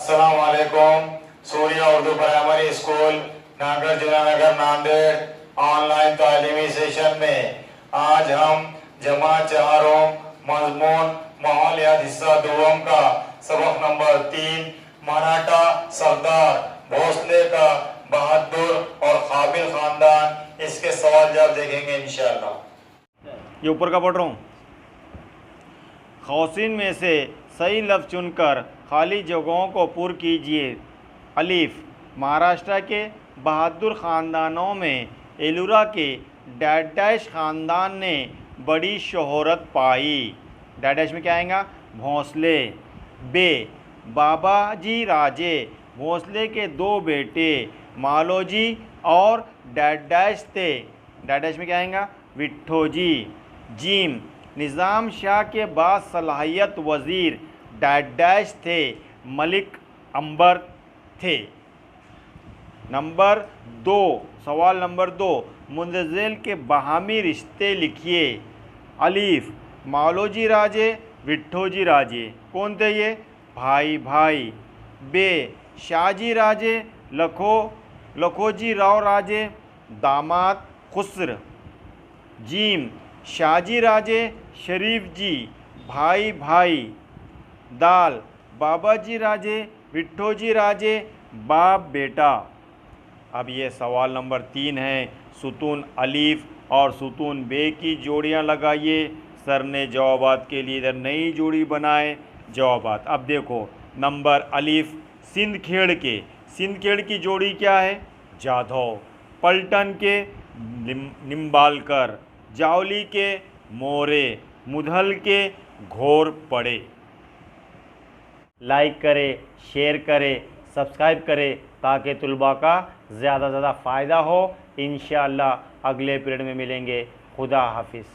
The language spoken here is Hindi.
अस्सलाम वालेकुम। सूर्या उर्दू प्राइमरी स्कूल नागरजुना नगर नांदेड़ ऑनलाइन तालीमी सेशन में आज हम जमात चारों मजमून माहौलियात हिस्सा दोम का सबक नंबर 3 मराठा सरदार भोसले का बहादुर और काबिल खानदान, इसके सवाल जवाब देखेंगे इंशाअल्लाह। ये ऊपर का पढ़ रहा हूँ। खौसिन में से सही लफ्ज़ चुनकर खाली जगहों को पुर कीजिए। अलीफ, महाराष्ट्र के बहादुर ख़ानदानों में एलुरा के डैडैश ख़ानदान ने बड़ी शोहरत पाई। डैडैश में क्या आएगा? भोंसले। बे, बाबाजी राजे भोंसले के 2 बेटे मालोजी और डैडैश थे। डैडैश में क्या आएगा? विट्ठोजी। जीम, निज़ाम शाह के बाद सलाहियत वज़ीर डैडैश थे, मलिक अंबर थे। नंबर 2, सवाल नंबर 2, मुंतज़िल के बाहमी रिश्ते लिखिए। अलीफ, मालोजी राजे विट्ठोजी राजे कौन थे? ये भाई भाई। बे, शाहजी राजे लखोजी राव राजे दामाद खुस्र। जीम, शाहजी राजे शरीफ जी भाई भाई। दाल, बाबाजी राजे विट्ठोजी राजे बाप बेटा। अब ये सवाल नंबर 3 है। सुतून अलीफ और सुतून बे की जोड़ियां लगाइए। सर ने जवाबात के लिए इधर नई जोड़ी बनाए जवाबात। अब देखो, नंबर अलीफ सिंदखेड़ की जोड़ी क्या है? जाधव। पलटन के निम्बालकर, जावली के मोरे, मुधल के घोर पड़े। लाइक करें, शेयर करें, सब्सक्राइब करें ताकि तुलबा का ज़्यादा से ज़्यादा फ़ायदा हो। इंशाअल्लाह अगले पीरियड में मिलेंगे। खुदा हाफिज़।